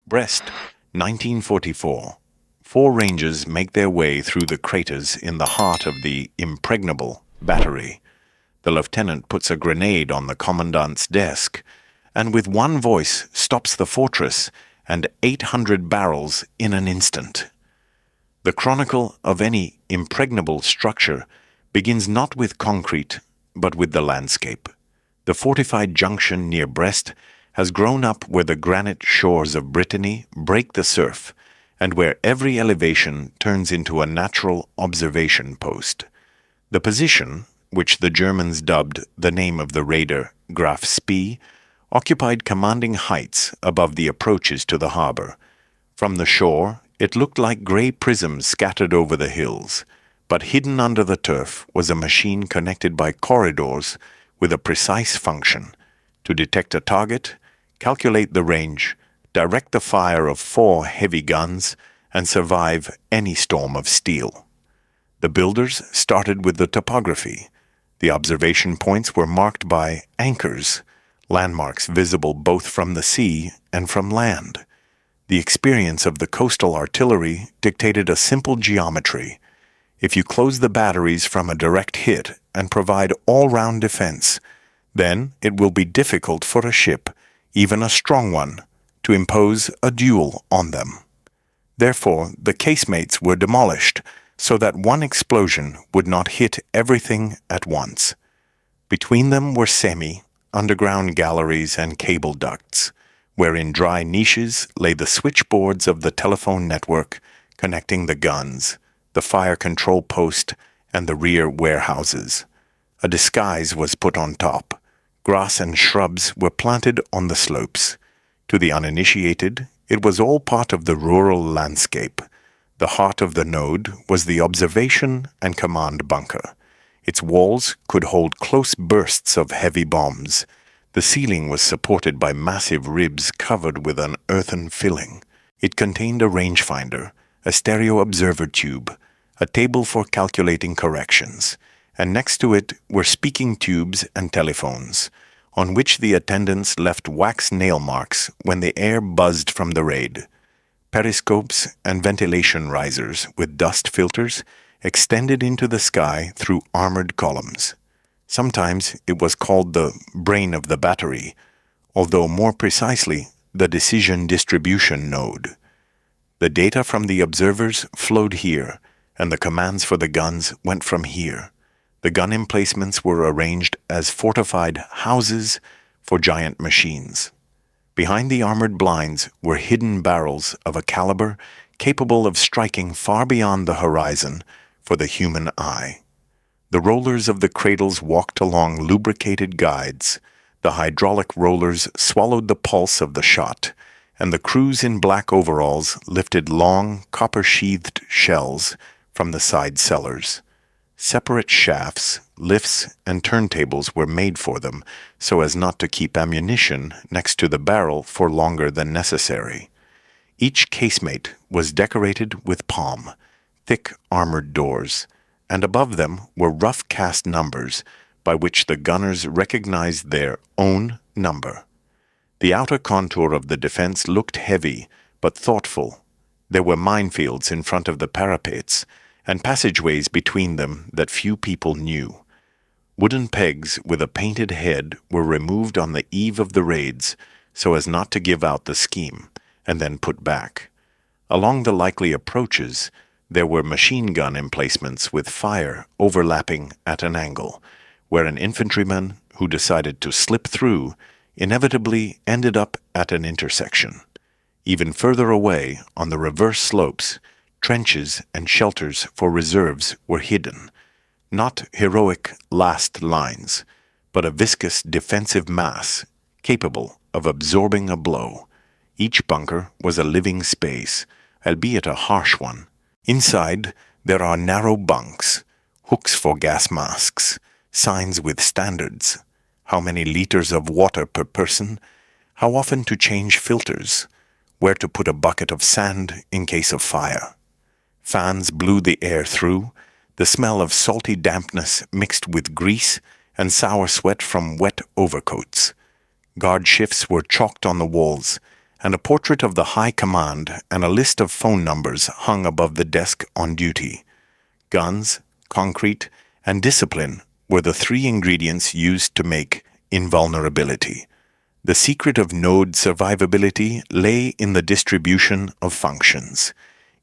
Brest, 1944. Four Rangers make their way through the craters in the heart of the Impregnable battery. The lieutenant puts a grenade on the commandant's desk, and with one voice stops the fortress and 800 barrels in an instant. The chronicle of any impregnable structure begins not with concrete, but with the landscape. The fortified junction near Brest has grown up where the granite shores of Brittany break the surf, and where every elevation turns into a natural observation post. The position, which the Germans dubbed the name of the raider Graf Spee, occupied commanding heights above the approaches to the harbor. From the shore, it looked like gray prisms scattered over the hills, but hidden under the turf was a machine connected by corridors with a precise function: to detect a target, calculate the range, direct the fire of 4 heavy guns, and survive any storm of steel. The builders started with the topography. The observation points were marked by anchors, landmarks visible both from the sea and from land. The experience of the coastal artillery dictated a simple geometry. If you close the batteries from a direct hit and provide all-round defense, then it will be difficult for a ship, even a strong one, to impose a duel on them. Therefore, the casemates were demolished so that one explosion would not hit everything at once. Between them were underground galleries and cable ducts, where in dry niches lay the switchboards of the telephone network connecting the guns, the fire control post, and the rear warehouses. A disguise was put on top. Grass and shrubs were planted on the slopes. To the uninitiated, it was all part of the rural landscape. The heart of the node was the observation and command bunker. Its walls could hold close bursts of heavy bombs. The ceiling was supported by massive ribs covered with an earthen filling. It contained a rangefinder, a stereo observer tube, a table for calculating corrections, and next to it were speaking tubes and telephones, on which the attendants left wax nail marks when the air buzzed from the raid. Periscopes and ventilation risers with dust filters extended into the sky through armored columns. Sometimes it was called the brain of the battery, although more precisely the decision distribution node. The data from the observers flowed here, and the commands for the guns went from here. The gun emplacements were arranged as fortified houses for giant machines. Behind the armored blinds were hidden barrels of a caliber capable of striking far beyond the horizon for the human eye. The rollers of the cradles walked along lubricated guides. The hydraulic rollers swallowed the pulse of the shot, and the crews in black overalls lifted long, copper-sheathed shells from the side cellars. Separate shafts, lifts, and turntables were made for them so as not to keep ammunition next to the barrel for longer than necessary. Each casemate was decorated with palm, thick armored doors, and above them were rough cast numbers by which the gunners recognized their own number. The outer contour of the defense looked heavy but thoughtful. There were minefields in front of the parapets, and passageways between them that few people knew. Wooden pegs with a painted head were removed on the eve of the raids so as not to give out the scheme, and then put back. Along the likely approaches, there were machine gun emplacements with fire overlapping at an angle, where an infantryman who decided to slip through inevitably ended up at an intersection. Even further away, on the reverse slopes, trenches and shelters for reserves were hidden, not heroic last lines, but a viscous defensive mass capable of absorbing a blow. Each bunker was a living space, albeit a harsh one. Inside, there are narrow bunks, hooks for gas masks, signs with standards, how many liters of water per person, how often to change filters, where to put a bucket of sand in case of fire. Fans blew the air through, the smell of salty dampness mixed with grease and sour sweat from wet overcoats. Guard shifts were chalked on the walls, and a portrait of the High Command and a list of phone numbers hung above the desk on duty. Guns, concrete, and discipline were the three ingredients used to make invulnerability. The secret of node survivability lay in the distribution of functions.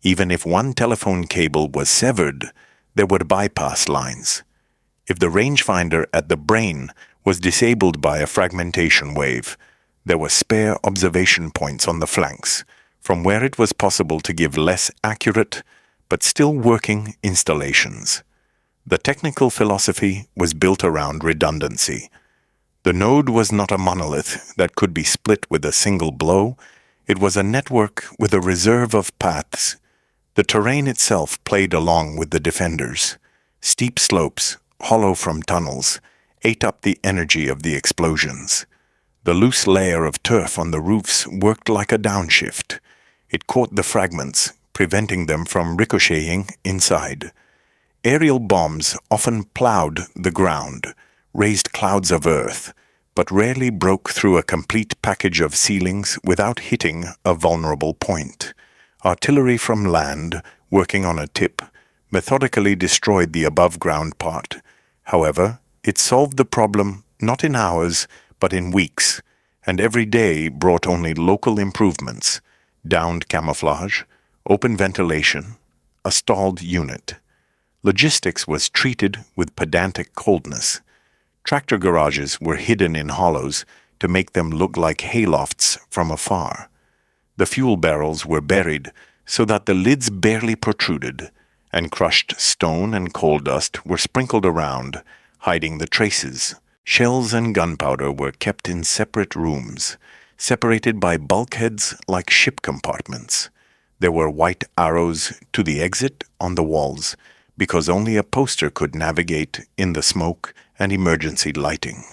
Even if one telephone cable was severed, there were bypass lines. If the rangefinder at the brain was disabled by a fragmentation wave, there were spare observation points on the flanks, from where it was possible to give less accurate but still working installations. The technical philosophy was built around redundancy. The node was not a monolith that could be split with a single blow. It was a network with a reserve of paths. The terrain itself played along with the defenders. Steep slopes, hollow from tunnels, ate up the energy of the explosions. The loose layer of turf on the roofs worked like a downshift. It caught the fragments, preventing them from ricocheting inside. Aerial bombs often plowed the ground, raised clouds of earth, but rarely broke through a complete package of ceilings without hitting a vulnerable point. Artillery from land, working on a tip, methodically destroyed the above-ground part. However, it solved the problem not in hours, but in weeks, and every day brought only local improvements: downed camouflage, open ventilation, a stalled unit. Logistics was treated with pedantic coldness. Tractor garages were hidden in hollows to make them look like haylofts from afar. The fuel barrels were buried so that the lids barely protruded, and crushed stone and coal dust were sprinkled around, hiding the traces. Shells and gunpowder were kept in separate rooms, separated by bulkheads like ship compartments. There were white arrows to the exit on the walls, because only a poster could navigate in the smoke and emergency lighting.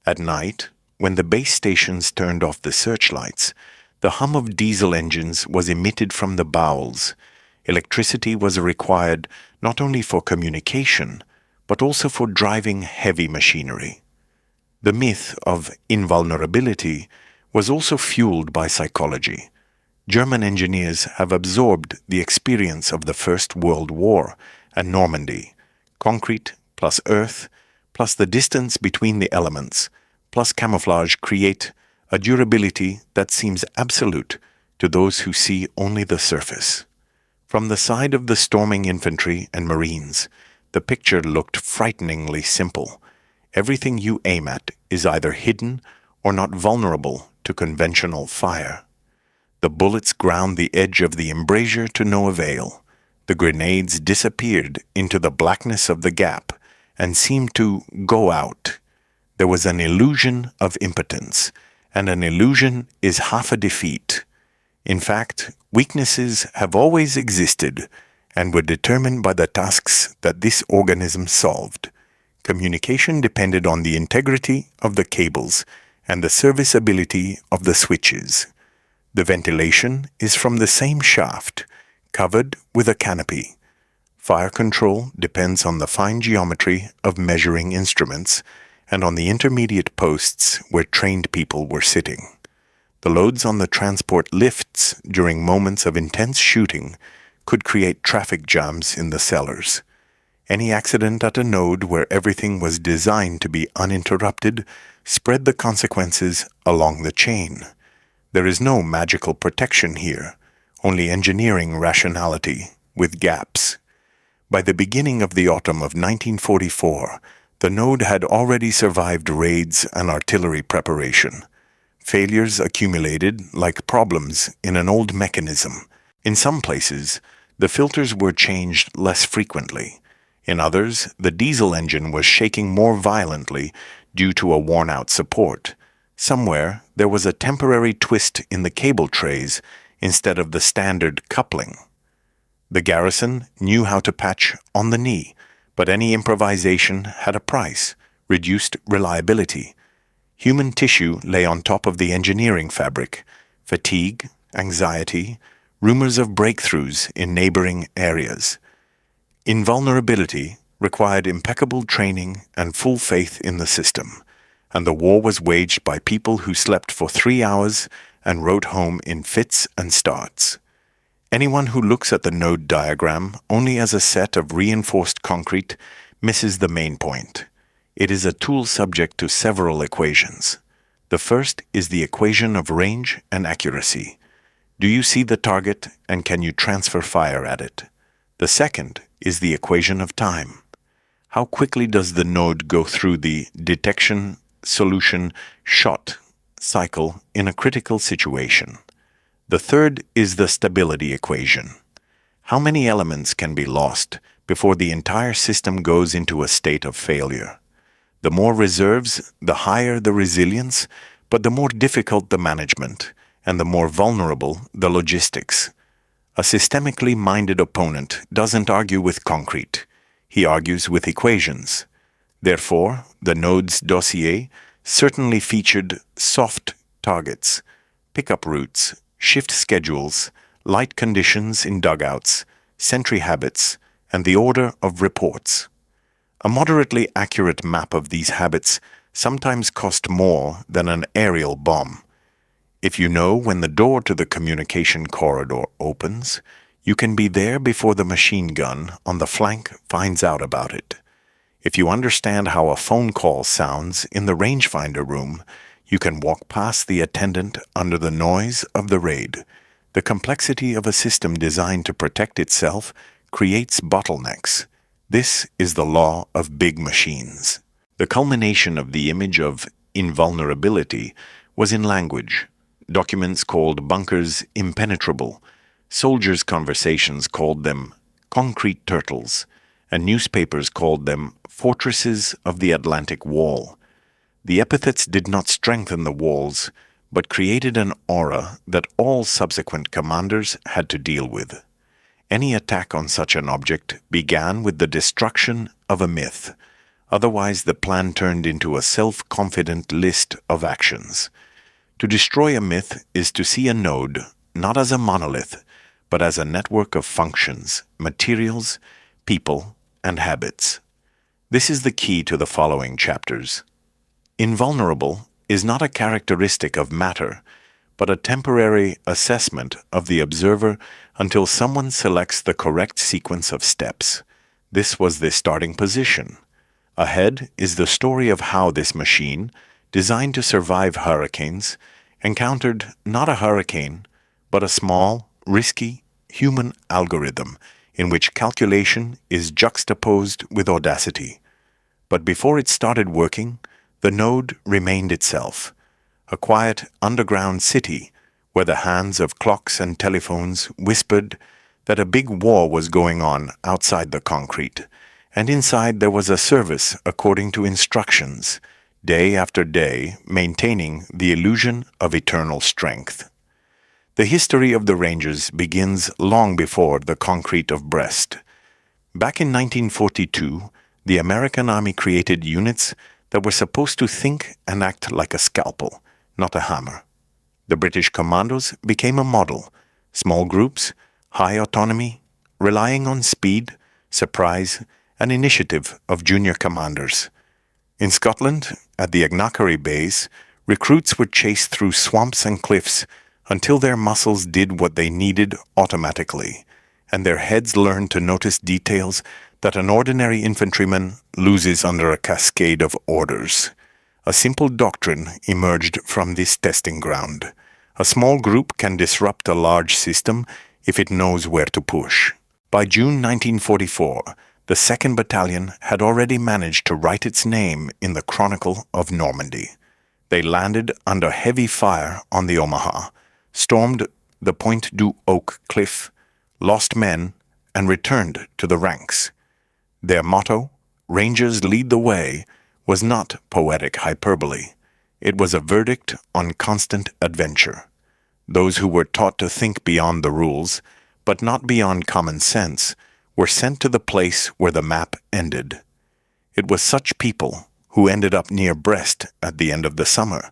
At night, when the base stations turned off the searchlights, the hum of diesel engines was emitted from the bowels. Electricity was required not only for communication, but also for driving heavy machinery. The myth of invulnerability was also fueled by psychology. German engineers have absorbed the experience of the First World War and Normandy. Concrete plus earth plus the distance between the elements plus camouflage create a durability that seems absolute to those who see only the surface. From the side of the storming infantry and marines, the picture looked frighteningly simple. Everything you aim at is either hidden or not vulnerable to conventional fire. The bullets ground the edge of the embrasure to no avail. The grenades disappeared into the blackness of the gap and seemed to go out. There was an illusion of impotence, and an illusion is half a defeat. In fact, weaknesses have always existed and were determined by the tasks that this organism solved. Communication depended on the integrity of the cables and the serviceability of the switches. The ventilation is from the same shaft, covered with a canopy. Fire control depends on the fine geometry of measuring instruments and on the intermediate posts where trained people were sitting. The loads on the transport lifts during moments of intense shooting could create traffic jams in the cellars. Any accident at a node where everything was designed to be uninterrupted spread the consequences along the chain. There is no magical protection here, only engineering rationality with gaps. By the beginning of the autumn of 1944, the node had already survived raids and artillery preparation. Failures accumulated like problems in an old mechanism. In some places, the filters were changed less frequently. In others, the diesel engine was shaking more violently due to a worn-out support. Somewhere, there was a temporary twist in the cable trays instead of the standard coupling. The garrison knew how to patch on the knee, but any improvisation had a price: reduced reliability. Human tissue lay on top of the engineering fabric: fatigue, anxiety, rumors of breakthroughs in neighboring areas. Invulnerability required impeccable training and full faith in the system, and the war was waged by people who slept for 3 hours and wrote home in fits and starts. Anyone who looks at the node diagram only as a set of reinforced concrete misses the main point. It is a tool subject to several equations. The first is the equation of range and accuracy. Do you see the target and can you transfer fire at it? The second is the equation of time. How quickly does the node go through the detection, solution, shot cycle in a critical situation? The third is the stability equation. How many elements can be lost before the entire system goes into a state of failure? The more reserves, the higher the resilience, but the more difficult the management, and the more vulnerable the logistics. A systemically minded opponent doesn't argue with concrete. He argues with equations. Therefore, the node's dossier certainly featured soft targets, pickup routes, shift schedules, light conditions in dugouts, sentry habits, and the order of reports. A moderately accurate map of these habits sometimes cost more than an aerial bomb. If you know when the door to the communication corridor opens, you can be there before the machine gun on the flank finds out about it. If you understand how a phone call sounds in the rangefinder room, you can walk past the attendant under the noise of the raid. The complexity of a system designed to protect itself creates bottlenecks. This is the law of big machines. The culmination of the image of invulnerability was in language. Documents called bunkers impenetrable, soldiers' conversations called them concrete turtles, and newspapers called them fortresses of the Atlantic Wall. The epithets did not strengthen the walls, but created an aura that all subsequent commanders had to deal with. Any attack on such an object began with the destruction of a myth. Otherwise, the plan turned into a self-confident list of actions. To destroy a myth is to see a node not as a monolith, but as a network of functions, materials, people, and habits. This is the key to the following chapters. Invulnerable is not a characteristic of matter, but a temporary assessment of the observer until someone selects the correct sequence of steps. This was the starting position. Ahead is the story of how this machine, designed to survive hurricanes, encountered not a hurricane, but a small, risky, human algorithm in which calculation is juxtaposed with audacity. But before it started working, the node remained itself, a quiet underground city where the hands of clocks and telephones whispered that a big war was going on outside the concrete, and inside there was a service according to instructions, day after day maintaining the illusion of eternal strength. The history of the Rangers begins long before the concrete of Brest. Back in 1942, the American Army created units that were supposed to think and act like a scalpel, not a hammer. The British commandos became a model: small groups, high autonomy, relying on speed, surprise, and initiative of junior commanders. In Scotland, at the Agnacary base, recruits were chased through swamps and cliffs until their muscles did what they needed automatically, and their heads learned to notice details that an ordinary infantryman loses under a cascade of orders. A simple doctrine emerged from this testing ground. A small group can disrupt a large system if it knows where to push. By June 1944, the 2nd Battalion had already managed to write its name in the Chronicle of Normandy. They landed under heavy fire on the Omaha, stormed the Pointe du Hoc cliff, lost men, and returned to the ranks. Their motto, "Rangers lead the way," was not poetic hyperbole. It was a verdict on constant adventure. Those who were taught to think beyond the rules, but not beyond common sense, were sent to the place where the map ended. It was such people who ended up near Brest at the end of the summer,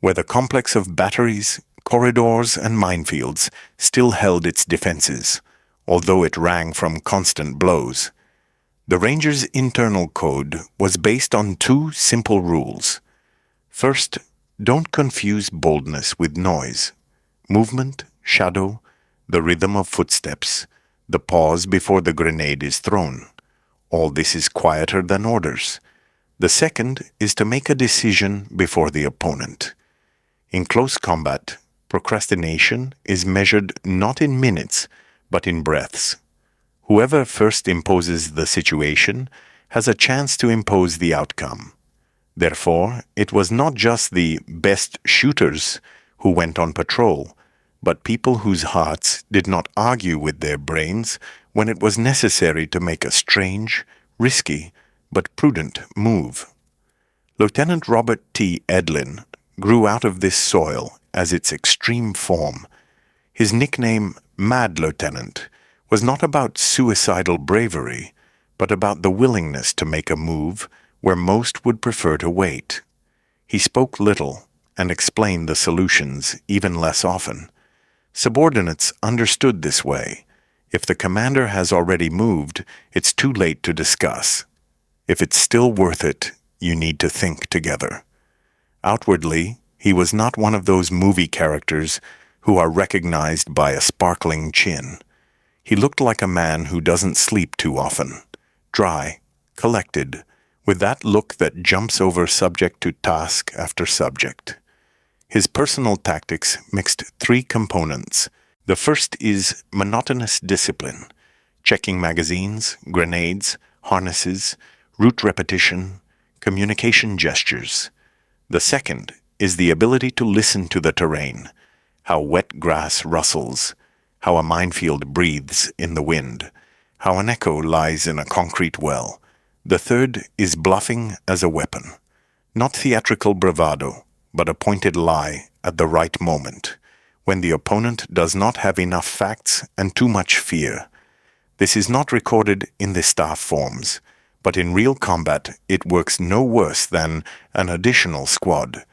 where the complex of batteries, corridors, and minefields still held its defenses, although it rang from constant blows. The Rangers' internal code was based on two simple rules. First, don't confuse boldness with noise. movement, shadow, the rhythm of footsteps, the pause before the grenade is thrown. All this is quieter than orders. The second is to make a decision before the opponent. In close combat, procrastination is measured not in minutes, but in breaths. Whoever first imposes the situation has a chance to impose the outcome. Therefore, it was not just the best shooters who went on patrol, but people whose hearts did not argue with their brains when it was necessary to make a strange, risky, but prudent move. Lieutenant Robert T. Edlin grew out of this soil as its extreme form. His nickname, Mad Lieutenant, was not about suicidal bravery, but about the willingness to make a move where most would prefer to wait. He spoke little and explained the solutions even less often. Subordinates understood this way. If the commander has already moved, it's too late to discuss. If it's still worth it, you need to think together. Outwardly, he was not one of those movie characters who are recognized by a sparkling chin. He looked like a man who doesn't sleep too often, dry, collected, with that look that jumps over subject to task after subject. His personal tactics mixed three components. The first is monotonous discipline, checking magazines, grenades, harnesses, route repetition, communication gestures. The second is the ability to listen to the terrain, how wet grass rustles, how a minefield breathes in the wind, how an echo lies in a concrete well. The third is bluffing as a weapon, not theatrical bravado, but a pointed lie at the right moment, when the opponent does not have enough facts and too much fear. This is not recorded in the staff forms, but in real combat it works no worse than an additional squad.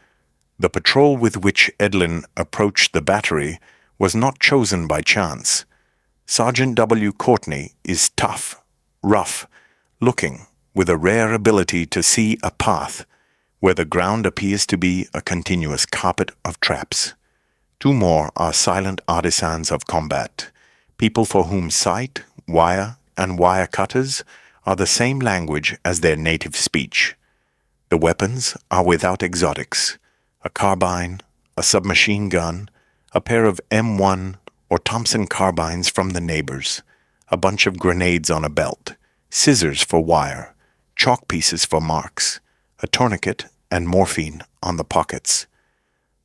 The patrol with which Edlin approached the battery was not chosen by chance. Sergeant W. Courtney is tough, rough, looking, with a rare ability to see a path where the ground appears to be a continuous carpet of traps. Two more are silent artisans of combat, people for whom sight, wire, and wire cutters are the same language as their native speech. The weapons are without exotics: a carbine, a submachine gun, a pair of M1 or Thompson carbines from the neighbors, a bunch of grenades on a belt, scissors for wire, chalk pieces for marks, a tourniquet, and morphine on the pockets.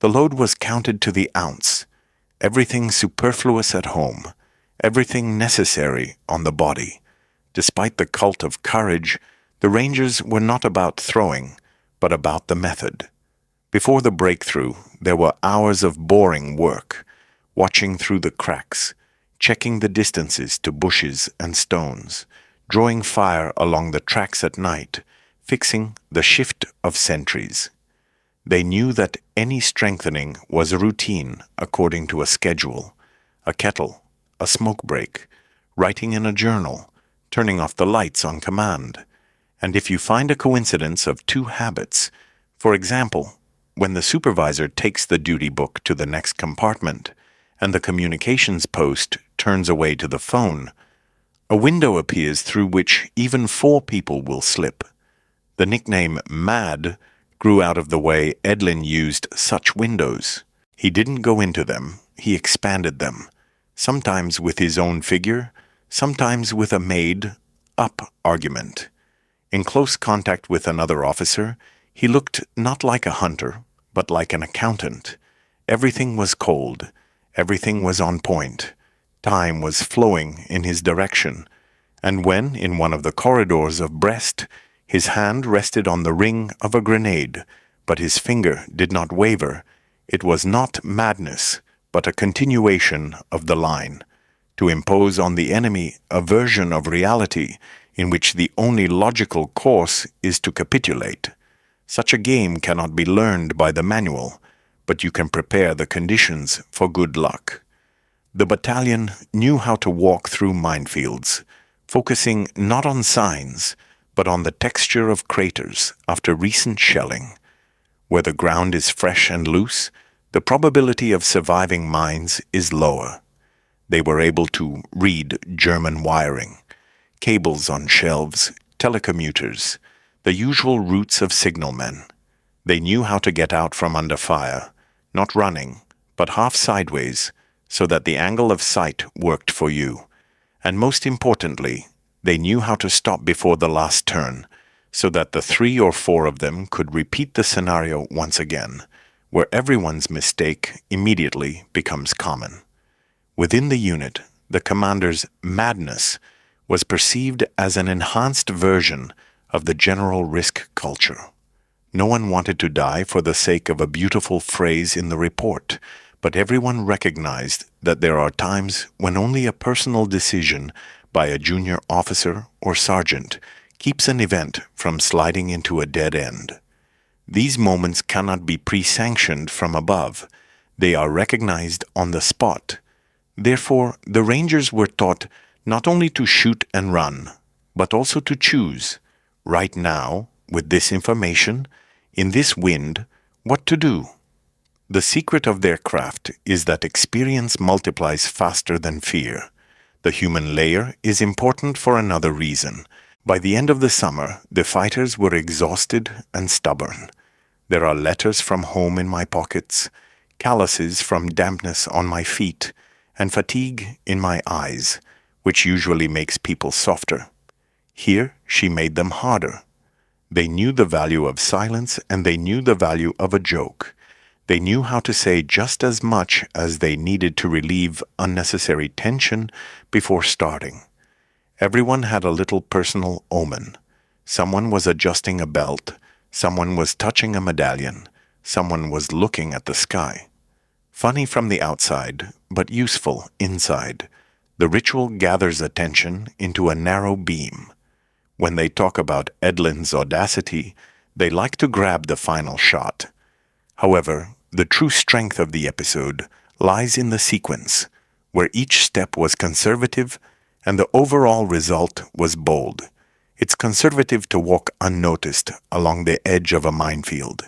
The load was counted to the ounce, everything superfluous at home, everything necessary on the body. Despite the cult of courage, the Rangers were not about throwing, but about the method. Before the breakthrough, there were hours of boring work, watching through the cracks, checking the distances to bushes and stones, drawing fire along the tracks at night, fixing the shift of sentries. They knew that any strengthening was a routine according to a schedule, a kettle, a smoke break, writing in a journal, turning off the lights on command. And if you find a coincidence of two habits, for example, when the supervisor takes the duty book to the next compartment and the communications post turns away to the phone, a window appears through which even four people will slip. The nickname Mad grew out of the way Edlin used such windows. He didn't go into them, he expanded them, sometimes with his own figure, sometimes with a made-up argument. In close contact with another officer, he looked not like a hunter, but like an accountant. Everything was cold, everything was on point, time was flowing in his direction, and when, in one of the corridors of Brest, his hand rested on the ring of a grenade, but his finger did not waver, it was not madness, but a continuation of the line, to impose on the enemy a version of reality in which the only logical course is to capitulate. Such a game cannot be learned by the manual, but you can prepare the conditions for good luck. The battalion knew how to walk through minefields, focusing not on signs, but on the texture of craters after recent shelling. Where the ground is fresh and loose, the probability of surviving mines is lower. They were able to read German wiring, cables on shelves, telecommuters, the usual routes of signalmen. They knew how to get out from under fire, not running, but half sideways, so that the angle of sight worked for you. And most importantly, they knew how to stop before the last turn, so that the 3 or 4 of them could repeat the scenario once again, where everyone's mistake immediately becomes common. Within the unit, the commander's madness was perceived as an enhanced version of the general risk culture. No one wanted to die for the sake of a beautiful phrase in the report, but everyone recognized that there are times when only a personal decision by a junior officer or sergeant keeps an event from sliding into a dead end. These moments cannot be pre-sanctioned from above. They are recognized on the spot. Therefore, the Rangers were taught not only to shoot and run, but also to choose, right now, with this information, in this wind, what to do. The secret of their craft is that experience multiplies faster than fear. The human layer is important for another reason. By the end of the summer, the fighters were exhausted and stubborn. There are letters from home in my pockets, calluses from dampness on my feet, and fatigue in my eyes, which usually makes people softer. Here she made them harder. They knew the value of silence, and they knew the value of a joke. They knew how to say just as much as they needed to relieve unnecessary tension before starting. Everyone had a little personal omen. Someone was adjusting a belt, someone was touching a medallion, someone was looking at the sky. Funny from the outside, but useful inside, the ritual gathers attention into a narrow beam. When they talk about Edlin's audacity, they like to grab the final shot. However, the true strength of the episode lies in the sequence, where each step was conservative and the overall result was bold. It's conservative to walk unnoticed along the edge of a minefield.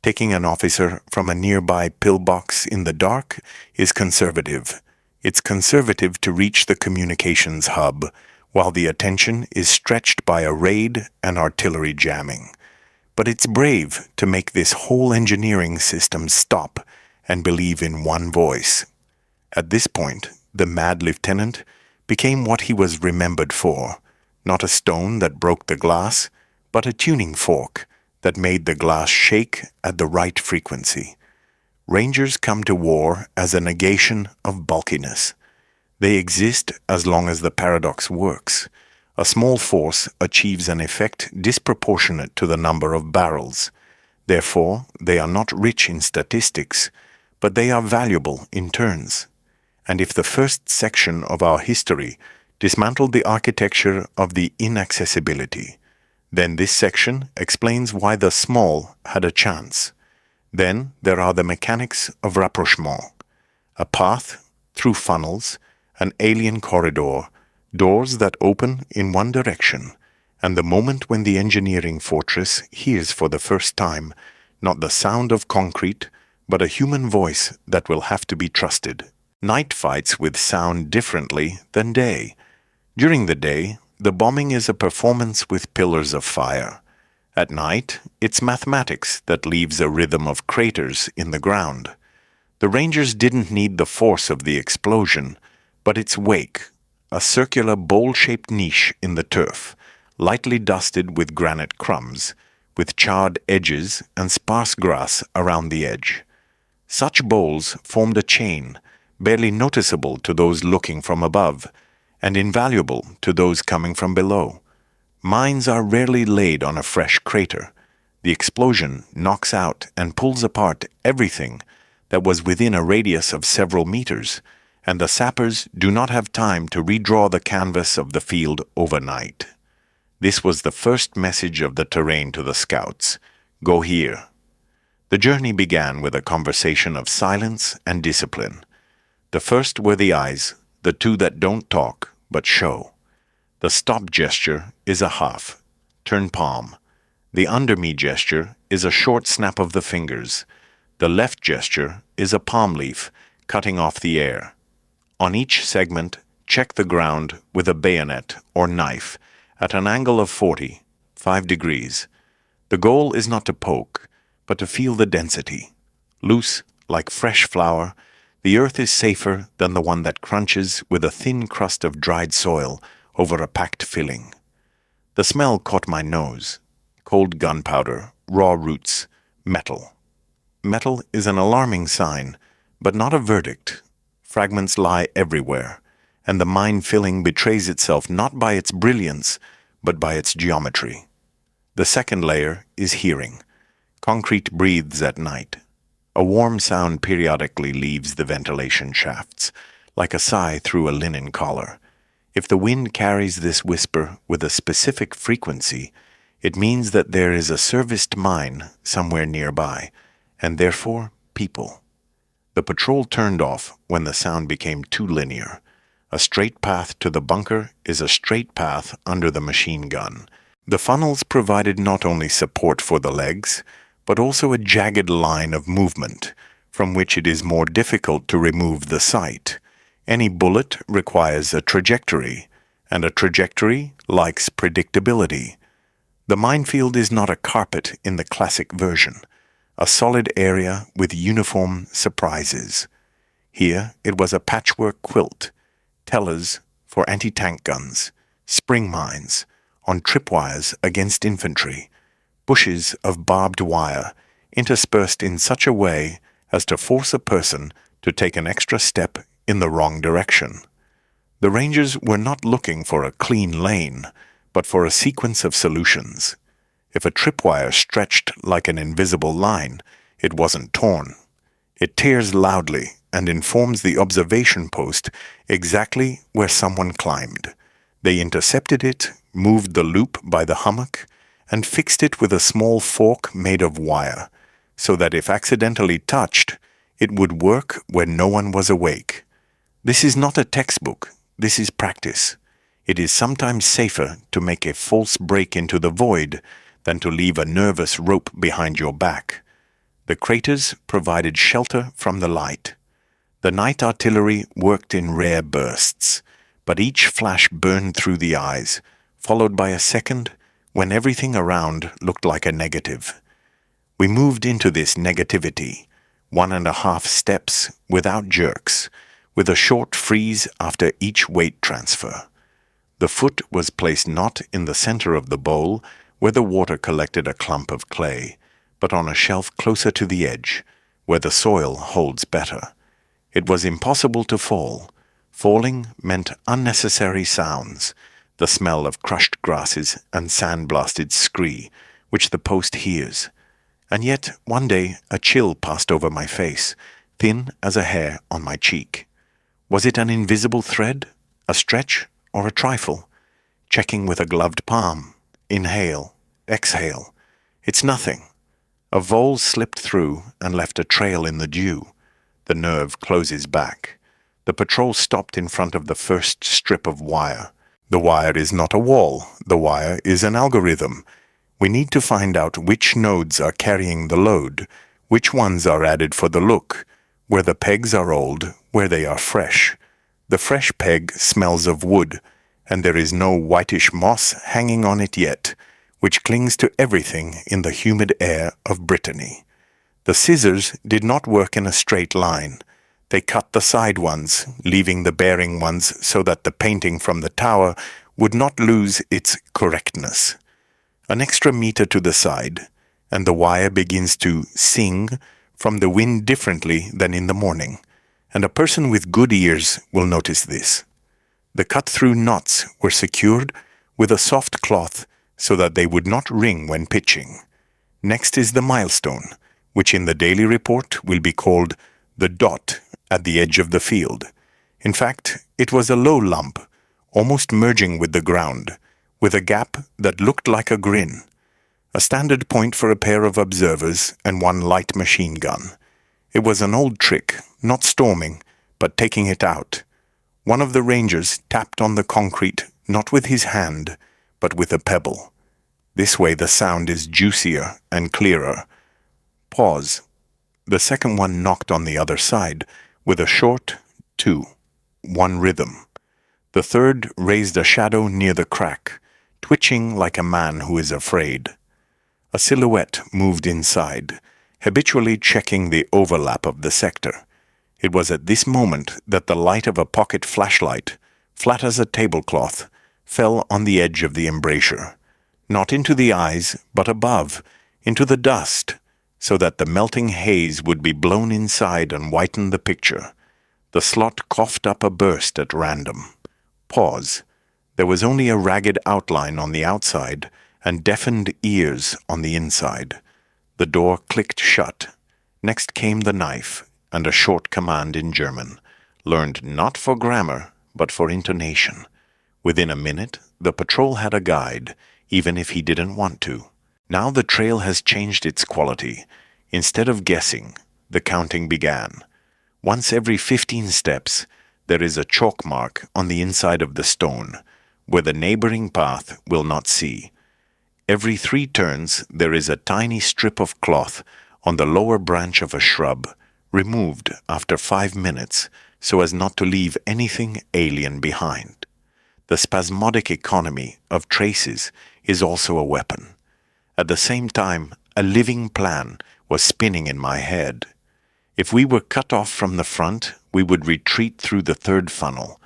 Taking an officer from a nearby pillbox in the dark is conservative. It's conservative to reach the communications hub while the attention is stretched by a raid and artillery jamming. But it's brave to make this whole engineering system stop and believe in one voice. At this point, the mad lieutenant became what he was remembered for, not a stone that broke the glass, but a tuning fork that made the glass shake at the right frequency. Rangers come to war as a negation of bulkiness. They exist as long as the paradox works. A small force achieves an effect disproportionate to the number of barrels. Therefore, they are not rich in statistics, but they are valuable in turns. And if the first section of our history dismantled the architecture of the inaccessibility, then this section explains why the small had a chance. Then there are the mechanics of rapprochement, a path through funnels, an alien corridor, doors that open in one direction, and the moment when the engineering fortress hears for the first time not the sound of concrete, but a human voice that will have to be trusted. Night fights with sound differently than day. During the day, the bombing is a performance with pillars of fire. At night, it's mathematics that leaves a rhythm of craters in the ground. The Rangers didn't need the force of the explosion, but its wake, a circular bowl-shaped niche in the turf, lightly dusted with granite crumbs, with charred edges and sparse grass around the edge. Such bowls formed a chain, barely noticeable to those looking from above, and invaluable to those coming from below. Mines are rarely laid on a fresh crater. The explosion knocks out and pulls apart everything that was within a radius of several meters, and the sappers do not have time to redraw the canvas of the field overnight. This was the first message of the terrain to the scouts. Go here. The journey began with a conversation of silence and discipline. The first were the eyes, the two that don't talk but show. The stop gesture is a half, turn palm. The under me gesture is a short snap of the fingers. The left gesture is a palm leaf cutting off the air. On each segment, check the ground with a bayonet or knife at an angle of 45 degrees. The goal is not to poke, but to feel the density. Loose, like fresh flour, the earth is safer than the one that crunches with a thin crust of dried soil over a packed filling. The smell caught my nose. Cold gunpowder, raw roots, metal. Metal is an alarming sign, but not a verdict. Fragments lie everywhere, and the mine filling betrays itself not by its brilliance, but by its geometry. The second layer is hearing. Concrete breathes at night. A warm sound periodically leaves the ventilation shafts, like a sigh through a linen collar. If the wind carries this whisper with a specific frequency, it means that there is a serviced mine somewhere nearby, and therefore people. The patrol turned off when the sound became too linear. A straight path to the bunker is a straight path under the machine gun. The funnels provided not only support for the legs, but also a jagged line of movement, from which it is more difficult to remove the sight. Any bullet requires a trajectory, and a trajectory likes predictability. The minefield is not a carpet in the classic version, a solid area with uniform surprises. Here it was a patchwork quilt, tellers for anti-tank guns, spring mines, on tripwires against infantry, bushes of barbed wire interspersed in such a way as to force a person to take an extra step in the wrong direction. The Rangers were not looking for a clean lane, but for a sequence of solutions. If a tripwire stretched like an invisible line, it wasn't torn. It tears loudly and informs the observation post exactly where someone climbed. They intercepted it, moved the loop by the hummock, and fixed it with a small fork made of wire, so that if accidentally touched, it would work when no one was awake. This is not a textbook, this is practice. It is sometimes safer to make a false break into the void than to leave a nervous rope behind your back. The craters provided shelter from the light. The night artillery worked in rare bursts, but each flash burned through the eyes, followed by a second when everything around looked like a negative. We moved into this negativity, 1.5 steps without jerks, with a short freeze after each weight transfer. The foot was placed not in the center of the bowl, where the water collected a clump of clay, but on a shelf closer to the edge, where the soil holds better. It was impossible to fall. Falling meant unnecessary sounds, the smell of crushed grasses and sandblasted scree, which the post hears. And yet, one day, a chill passed over my face, thin as a hair on my cheek. Was it an invisible thread, a stretch, or a trifle? Checking with a gloved palm. Inhale, exhale. It's nothing. A vole slipped through and left a trail in the dew. The nerve closes back. The patrol stopped in front of the first strip of wire. The wire is not a wall. The wire is an algorithm. We need to find out which nodes are carrying the load, which ones are added for the look, where the pegs are old, where they are fresh. The fresh peg smells of wood, and there is no whitish moss hanging on it yet, which clings to everything in the humid air of Brittany. The scissors did not work in a straight line. They cut the side ones, leaving the bearing ones so that the painting from the tower would not lose its correctness. An extra meter to the side, and the wire begins to sing from the wind differently than in the morning, and a person with good ears will notice this. The cut-through knots were secured with a soft cloth so that they would not ring when pitching. Next is the milestone, which in the daily report will be called the dot at the edge of the field. In fact, it was a low lump, almost merging with the ground, with a gap that looked like a grin. A standard point for a pair of observers and one light machine gun. It was an old trick, not storming, but taking it out. One of the Rangers tapped on the concrete, not with his hand, but with a pebble. This way the sound is juicier and clearer. Pause. The second one knocked on the other side with a short 2, 1 rhythm. The third raised a shadow near the crack, twitching like a man who is afraid. A silhouette moved inside, habitually checking the overlap of the sector. It was at this moment that the light of a pocket flashlight, flat as a tablecloth, fell on the edge of the embrasure, not into the eyes, but above, into the dust, so that the melting haze would be blown inside and whiten the picture. The slot coughed up a burst at random. Pause. There was only a ragged outline on the outside and deafened ears on the inside. The door clicked shut. Next came the knife and a short command in German, learned not for grammar, but for intonation. Within a minute, the patrol had a guide, even if he didn't want to. Now the trail has changed its quality. Instead of guessing, the counting began. Once every 15 steps, there is a chalk mark on the inside of the stone, where the neighboring path will not see. Every 3 turns, there is a tiny strip of cloth on the lower branch of a shrub, removed after 5 minutes so as not to leave anything alien behind. The spasmodic economy of traces is also a weapon. At the same time, a living plan was spinning in my head. If we were cut off from the front, we would retreat through the third funnel.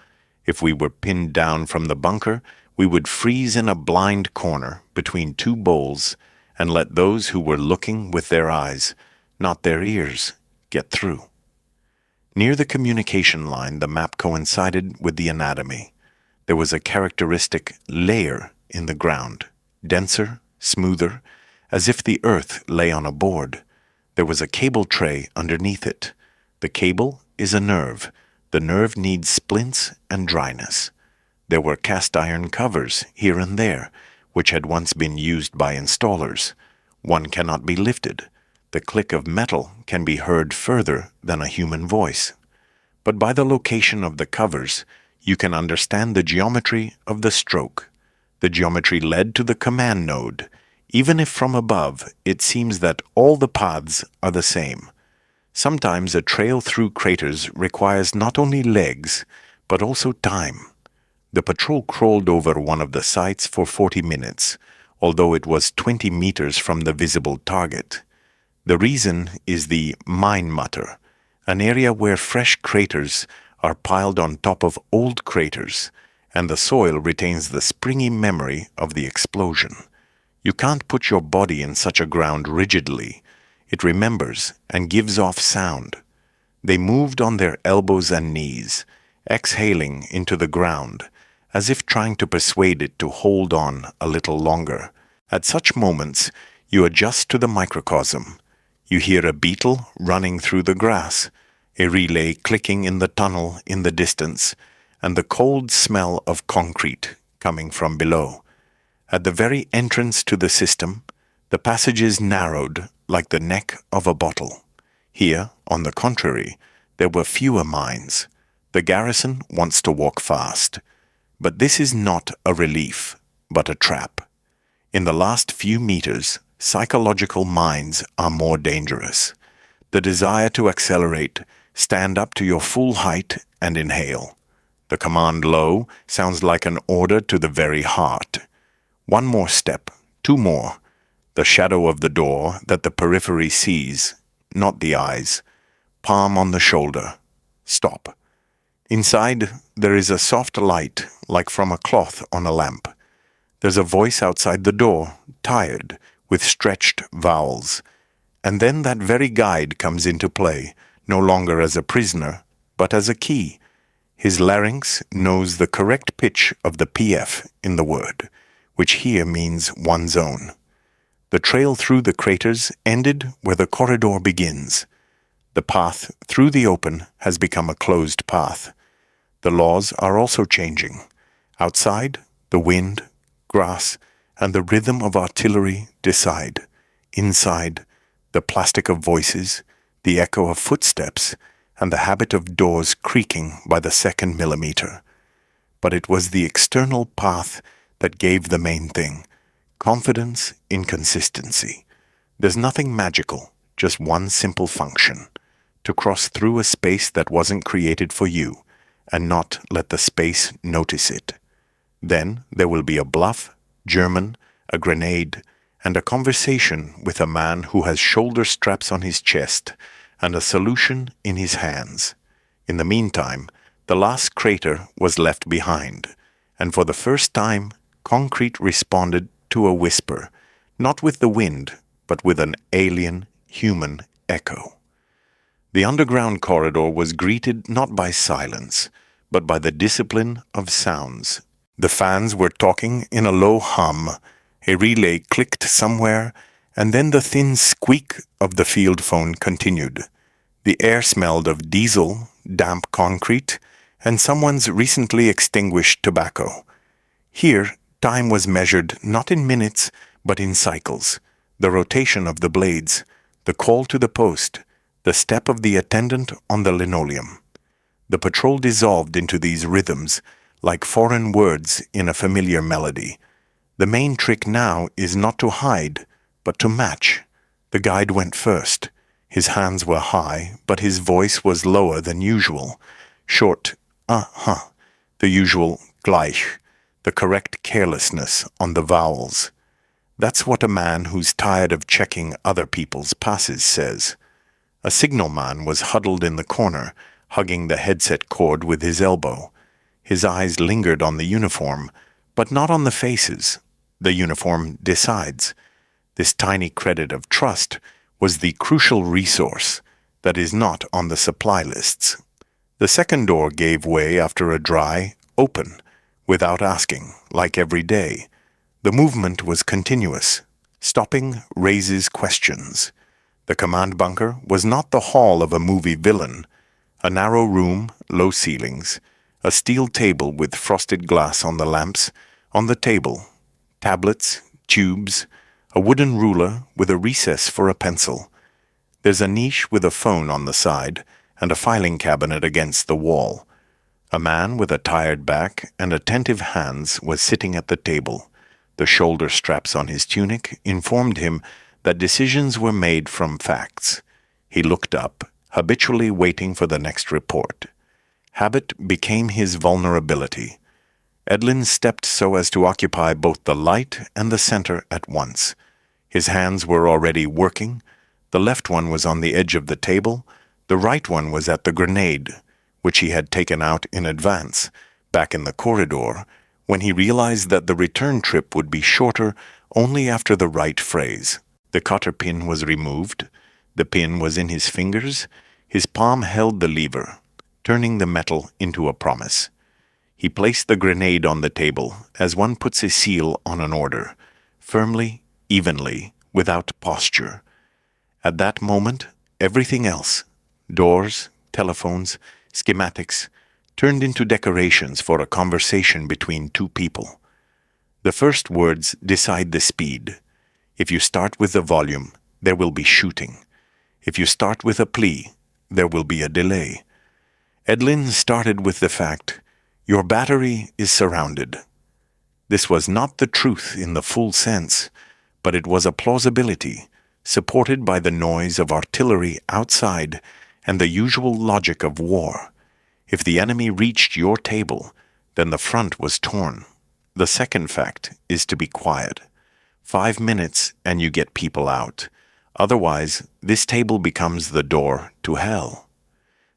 If we were pinned down from the bunker, we would freeze in a blind corner between 2 bowls and let those who were looking with their eyes, not their ears, get through. Near the communication line, the map coincided with the anatomy. There was a characteristic layer in the ground, denser, smoother, as if the earth lay on a board. There was a cable tray underneath it. The cable is a nerve. The nerve needs splints and dryness. There were cast iron covers here and there, which had once been used by installers. One cannot be lifted. The click of metal can be heard further than a human voice. But by the location of the covers, you can understand the geometry of the stroke. The geometry led to the command node. Even if from above, it seems that all the paths are the same. Sometimes a trail through craters requires not only legs, but also time. The patrol crawled over one of the sites for 40 minutes, although it was 20 meters from the visible target. The reason is the mine mutter, an area where fresh craters are piled on top of old craters, and the soil retains the springy memory of the explosion. You can't put your body in such a ground rigidly. It remembers and gives off sound. They moved on their elbows and knees, exhaling into the ground, as if trying to persuade it to hold on a little longer. At such moments, you adjust to the microcosm. You hear a beetle running through the grass, a relay clicking in the tunnel in the distance, and the cold smell of concrete coming from below. At the very entrance to the system, the passage is narrowed like the neck of a bottle. Here, on the contrary, there were fewer mines. The garrison wants to walk fast. But this is not a relief, but a trap. In the last few meters, psychological mines are more dangerous. The desire to accelerate, stand up to your full height and inhale. The command low sounds like an order to the very heart. 1 more step, 2 more. The shadow of the door that the periphery sees, not the eyes. Palm on the shoulder. Stop. Inside, there is a soft light, like from a cloth on a lamp. There's a voice outside the door, tired, with stretched vowels. And then that very guide comes into play, no longer as a prisoner, but as a key. His larynx knows the correct pitch of the PF in the word, which here means one's own. The trail through the craters ended where the corridor begins. The path through the open has become a closed path. The laws are also changing. Outside, the wind, grass, and the rhythm of artillery decide. Inside, the plastic of voices, the echo of footsteps, and the habit of doors creaking by the second millimeter. But it was the external path that gave the main thing: confidence in consistency. There's nothing magical, just one simple function: to cross through a space that wasn't created for you, and not let the space notice it. Then there will be a bluff, German, a grenade, and a conversation with a man who has shoulder straps on his chest and a solution in his hands. In the meantime, the last crater was left behind, and for the first time, concrete responded to a whisper, not with the wind, but with an alien, human echo. The underground corridor was greeted not by silence, but by the discipline of sounds. The fans were talking in a low hum, a relay clicked somewhere, and then the thin squeak of the field phone continued. The air smelled of diesel, damp concrete, and someone's recently extinguished tobacco. Here, time was measured not in minutes, but in cycles. The rotation of the blades, the call to the post, the step of the attendant on the linoleum. The patrol dissolved into these rhythms, like foreign words in a familiar melody. The main trick now is not to hide, but to match. The guide went first. His hands were high, but his voice was lower than usual. Short, the usual gleich, the correct carelessness on the vowels. That's what a man who's tired of checking other people's passes says. A signalman was huddled in the corner, hugging the headset cord with his elbow. His eyes lingered on the uniform, but not on the faces. The uniform decides. This tiny credit of trust was the crucial resource that is not on the supply lists. The second door gave way after a dry, open, without asking, like every day. The movement was continuous. Stopping raises questions. The command bunker was not the hall of a movie villain. A narrow room, low ceilings, a steel table with frosted glass on the lamps, on the table, tablets, tubes, a wooden ruler with a recess for a pencil. There's a niche with a phone on the side and a filing cabinet against the wall. A man with a tired back and attentive hands was sitting at the table. The shoulder straps on his tunic informed him that decisions were made from facts. He looked up, habitually waiting for the next report. Habit became his vulnerability. Edlin stepped so as to occupy both the light and the center at once. His hands were already working. The left one was on the edge of the table. The right one was at the grenade, which he had taken out in advance, back in the corridor, when he realized that the return trip would be shorter only after the right phrase. The cotter pin was removed. The pin was in his fingers. His palm held the lever, turning the metal into a promise. He placed the grenade on the table as one puts a seal on an order, firmly, evenly, without posture. At that moment, everything else, doors, telephones, schematics, turned into decorations for a conversation between two people. The first words decide the speed. If you start with the volume, there will be shooting. If you start with a plea, there will be a delay. Edlin started with the fact, your battery is surrounded. This was not the truth in the full sense, but it was a plausibility, supported by the noise of artillery outside and the usual logic of war. If the enemy reached your table, then the front was torn. The second fact is to be quiet. 5 minutes and you get people out. Otherwise, this table becomes the door to hell.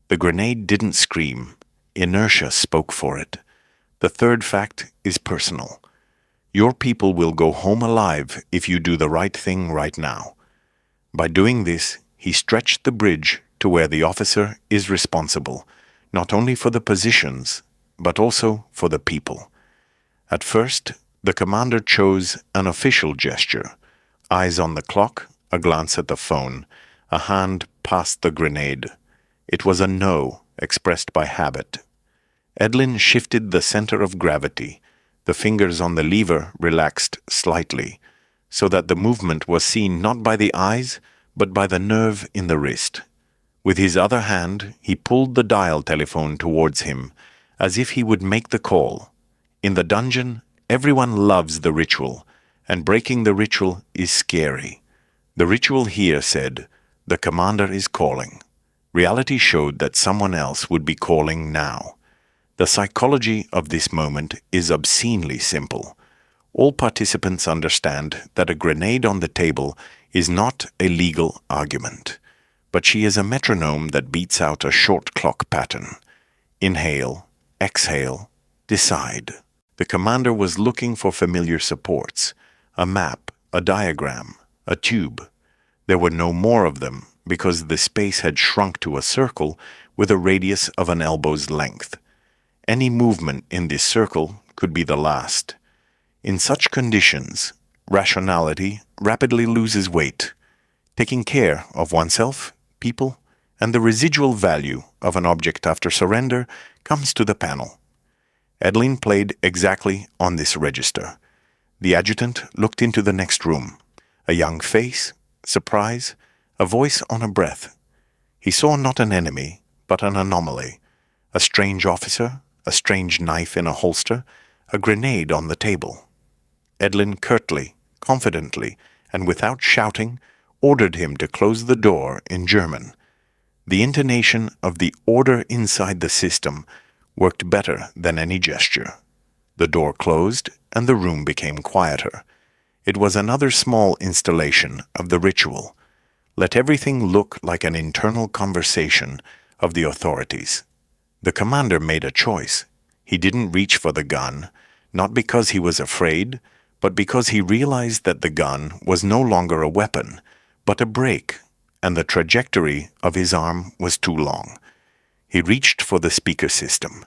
The grenade didn't scream. Inertia spoke for it. The third fact is personal. Your people will go home alive if you do the right thing right now. By doing this, he stretched the bridge to where the officer is responsible, not only for the positions, but also for the people. At first, the commander chose an official gesture. Eyes on the clock, a glance at the phone, a hand past the grenade. It was a no, expressed by habit. Edlin shifted the center of gravity. The fingers on the lever relaxed slightly, so that the movement was seen not by the eyes, but by the nerve in the wrist. With his other hand, he pulled the dial telephone towards him, as if he would make the call. In the dungeon, everyone loves the ritual, and breaking the ritual is scary. The ritual here said, The commander is calling. Reality showed that someone else would be calling now. The psychology of this moment is obscenely simple. All participants understand that a grenade on the table is not a legal argument, but she is a metronome that beats out a short clock pattern. Inhale, exhale, decide. The commander was looking for familiar supports, a map, a diagram, a tube. There were no more of them because the space had shrunk to a circle with a radius of an elbow's length. Any movement in this circle could be the last. In such conditions, rationality rapidly loses weight. Taking care of oneself, people, and the residual value of an object after surrender comes to the panel. Adeline played exactly on this register. The adjutant looked into the next room. A young face, surprise, a voice on a breath. He saw not an enemy, but an anomaly. A strange officer, a strange knife in a holster, a grenade on the table. Adeline curtly, confidently, and without shouting, ordered him to close the door in German. The intonation of the order inside the system worked better than any gesture. The door closed, and the room became quieter. It was another small installation of the ritual. Let everything look like an internal conversation of the authorities. The commander made a choice. He didn't reach for the gun, not because he was afraid, but because he realized that the gun was no longer a weapon, but a brake, and the trajectory of his arm was too long. He reached for the speaker system.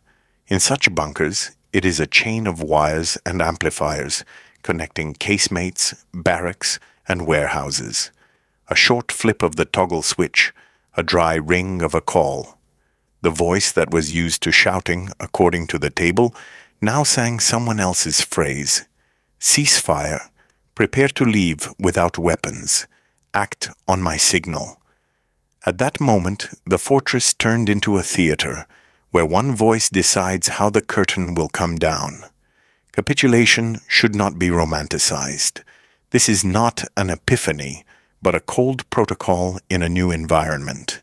In such bunkers, it is a chain of wires and amplifiers connecting casemates, barracks, and warehouses. A short flip of the toggle switch, a dry ring of a call. The voice that was used to shouting, according to the table, now sang someone else's phrase. Ceasefire. Prepare to leave without weapons. Act on my signal. At that moment, the fortress turned into a theater, where one voice decides how the curtain will come down. Capitulation should not be romanticized. This is not an epiphany, but a cold protocol in a new environment.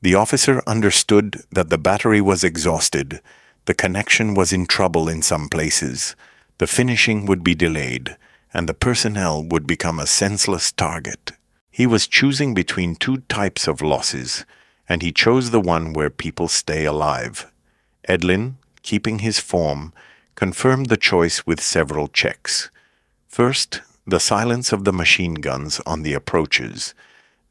The officer understood that the battery was exhausted, the connection was in trouble in some places, the finishing would be delayed, and the personnel would become a senseless target. He was choosing between two types of losses, and he chose the one where people stay alive. Edlin, keeping his form, confirmed the choice with several checks. First, the silence of the machine guns on the approaches.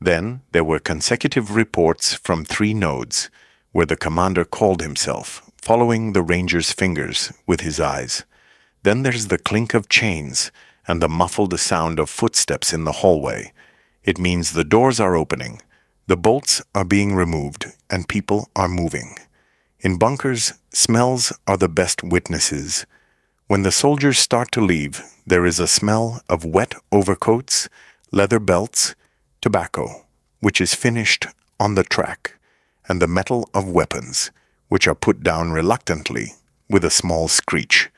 Then there were consecutive reports from 3 nodes, where the commander called himself, following the ranger's fingers with his eyes. Then there's the clink of chains and the muffled sound of footsteps in the hallway. It means the doors are opening, the bolts are being removed, and people are moving. In bunkers, smells are the best witnesses. When the soldiers start to leave, there is a smell of wet overcoats, leather belts, tobacco, which is finished on the track, and the metal of weapons, which are put down reluctantly with a small screech.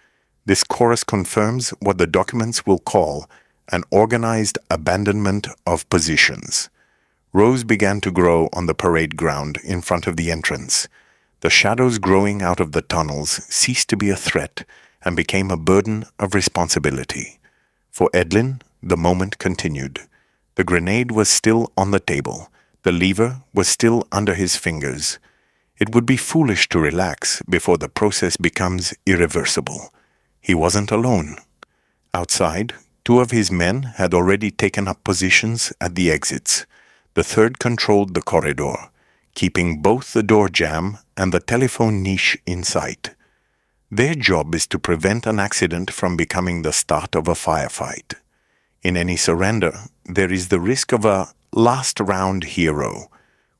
This chorus confirms what the documents will call an organized abandonment of positions. Rows began to grow on the parade ground in front of the entrance. The shadows growing out of the tunnels ceased to be a threat and became a burden of responsibility. For Edlin, the moment continued. The grenade was still on the table. The lever was still under his fingers. It would be foolish to relax before the process becomes irreversible. He wasn't alone. Outside, 2 of his men had already taken up positions at the exits. The third controlled the corridor, keeping both the door jamb and the telephone niche in sight. Their job is to prevent an accident from becoming the start of a firefight. In any surrender, there is the risk of a last round hero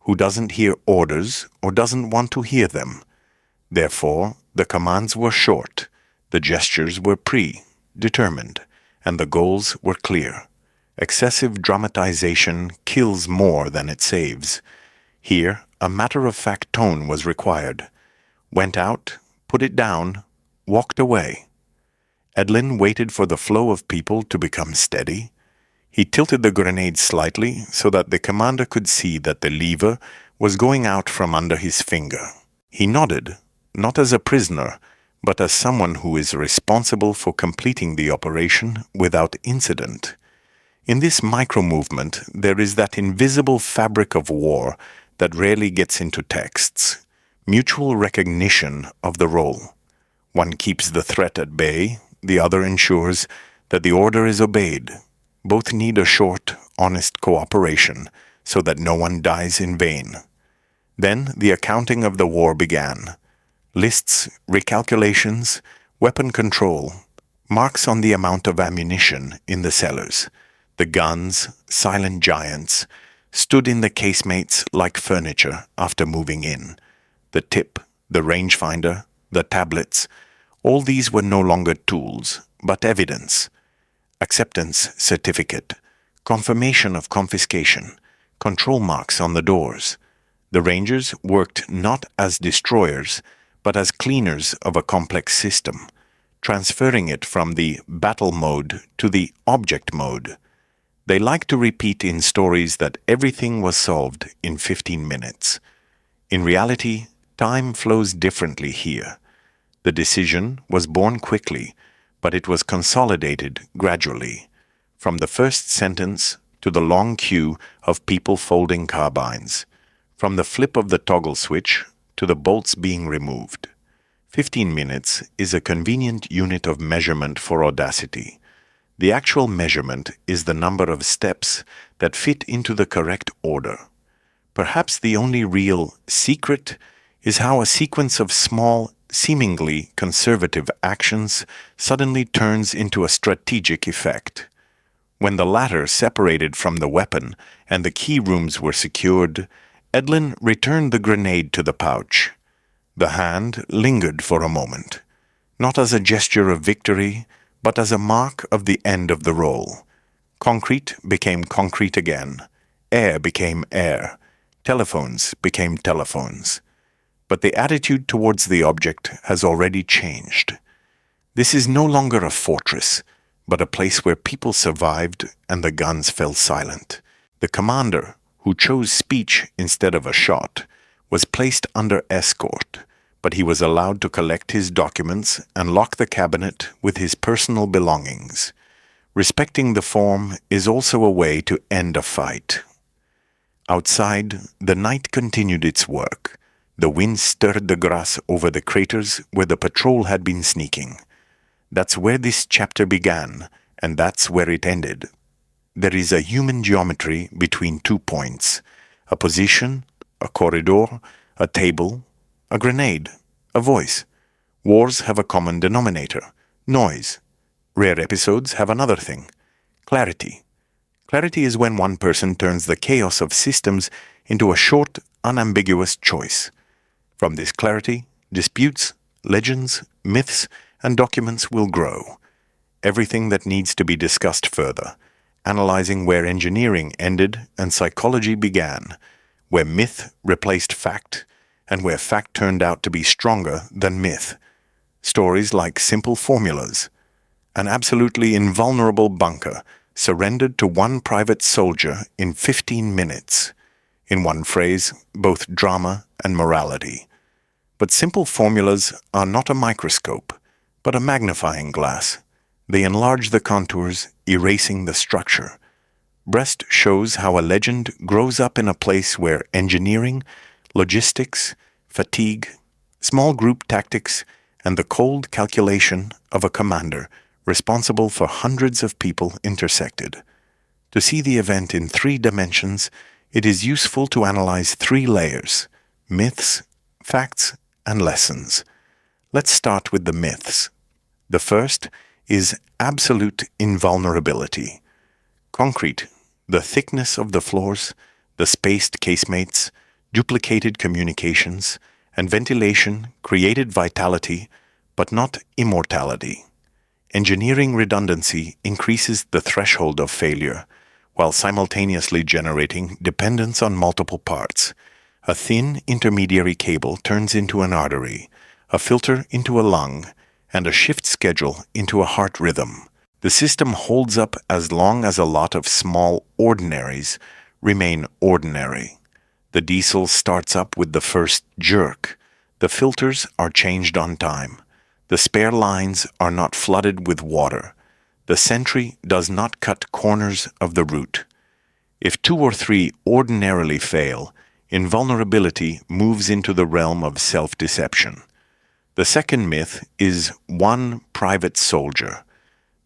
who doesn't hear orders or doesn't want to hear them. Therefore, the commands were short, the gestures were predetermined, and the goals were clear. Excessive dramatization kills more than it saves. Here, a matter-of-fact tone was required. Went out, put it down, walked away. Edlin waited for the flow of people to become steady. He tilted the grenade slightly so that the commander could see that the lever was going out from under his finger. He nodded, not as a prisoner, but as someone who is responsible for completing the operation without incident. In this micro-movement, there is that invisible fabric of war that rarely gets into texts. Mutual recognition of the role. One keeps the threat at bay, the other ensures that the order is obeyed. Both need a short, honest cooperation so that no one dies in vain. Then the accounting of the war began. Lists, recalculations, weapon control, marks on the amount of ammunition in the cellars. The guns, silent giants, stood in the casemates like furniture after moving in. The tip, the rangefinder, the tablets, all these were no longer tools, but evidence. Acceptance certificate, confirmation of confiscation, control marks on the doors. The Rangers worked not as destroyers, but as cleaners of a complex system, transferring it from the battle mode to the object mode. They like to repeat in stories that everything was solved in 15 minutes. In reality, time flows differently here. The decision was born quickly, but it was consolidated gradually, from the first sentence to the long queue of people folding carbines, from the flip of the toggle switch to the bolts being removed. 15 minutes is a convenient unit of measurement for audacity. The actual measurement is the number of steps that fit into the correct order. Perhaps the only real secret is how a sequence of small, seemingly conservative actions suddenly turns into a strategic effect. When the latter separated from the weapon and the key rooms were secured, Edlin returned the grenade to the pouch. The hand lingered for a moment, not as a gesture of victory, but as a mark of the end of the role. Concrete became concrete again. Air became air. Telephones became telephones. But the attitude towards the object has already changed. This is no longer a fortress, but a place where people survived and the guns fell silent. The commander, who chose speech instead of a shot, was placed under escort, but he was allowed to collect his documents and lock the cabinet with his personal belongings. Respecting the form is also a way to end a fight. Outside, the night continued its work. The wind stirred the grass over the craters where the patrol had been sneaking. That's where this chapter began, and that's where it ended. There is a human geometry between 2 points, a position, a corridor, a table, a grenade, a voice. Wars have a common denominator, noise. Rare episodes have another thing, clarity. Clarity is when one person turns the chaos of systems into a short, unambiguous choice. From this clarity, disputes, legends, myths, and documents will grow. Everything that needs to be discussed further, analyzing where engineering ended and psychology began, where myth replaced fact, and where fact turned out to be stronger than myth. Stories like simple formulas. An absolutely invulnerable bunker surrendered to one private soldier in 15 minutes. In one phrase, both drama and morality. But simple formulas are not a microscope, but a magnifying glass. They enlarge the contours, erasing the structure. Brest shows how a legend grows up in a place where engineering, logistics, fatigue, small group tactics, and the cold calculation of a commander responsible for hundreds of people intersected. To see the event in 3 dimensions, it is useful to analyze 3 layers: myths, facts, and lessons. Let's start with the myths. The first is absolute invulnerability. Concrete, the thickness of the floors, the spaced casemates, duplicated communications, and ventilation created vitality, but not immortality. Engineering redundancy increases the threshold of failure, while simultaneously generating dependence on multiple parts. A thin intermediary cable turns into an artery, a filter into a lung, and a shift schedule into a heart rhythm. The system holds up as long as a lot of small ordinaries remain ordinary. The diesel starts up with the first jerk. The filters are changed on time. The spare lines are not flooded with water. The sentry does not cut corners of the route. If 2 or 3 ordinarily fail, invulnerability moves into the realm of self-deception. The second myth is one private soldier.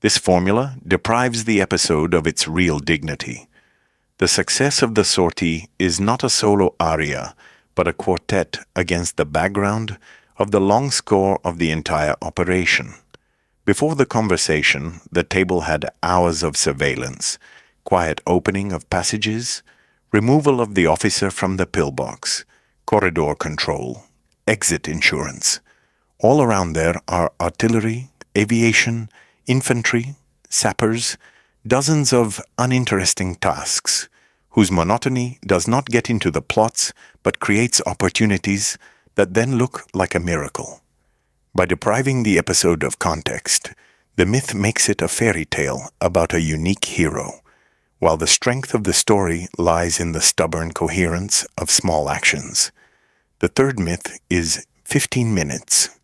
This formula deprives the episode of its real dignity. The success of the sortie is not a solo aria, but a quartet against the background of the long score of the entire operation. Before the conversation, the table had hours of surveillance, quiet opening of passages, removal of the officer from the pillbox, corridor control, exit insurance. All around there are artillery, aviation, infantry, sappers, dozens of uninteresting tasks, whose monotony does not get into the plots but creates opportunities that then look like a miracle. By depriving the episode of context, the myth makes it a fairy tale about a unique hero, while the strength of the story lies in the stubborn coherence of small actions. The third myth is 15 minutes.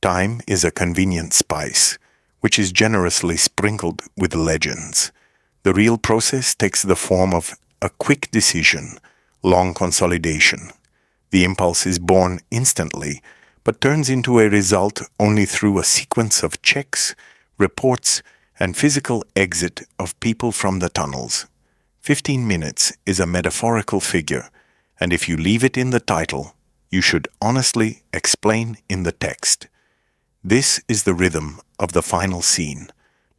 Time is a convenient spice, which is generously sprinkled with legends. The real process takes the form of a quick decision, long consolidation. The impulse is born instantly, but turns into a result only through a sequence of checks, reports, and physical exit of people from the tunnels. 15 minutes is a metaphorical figure, and if you leave it in the title, you should honestly explain in the text. This is the rhythm of the final scene,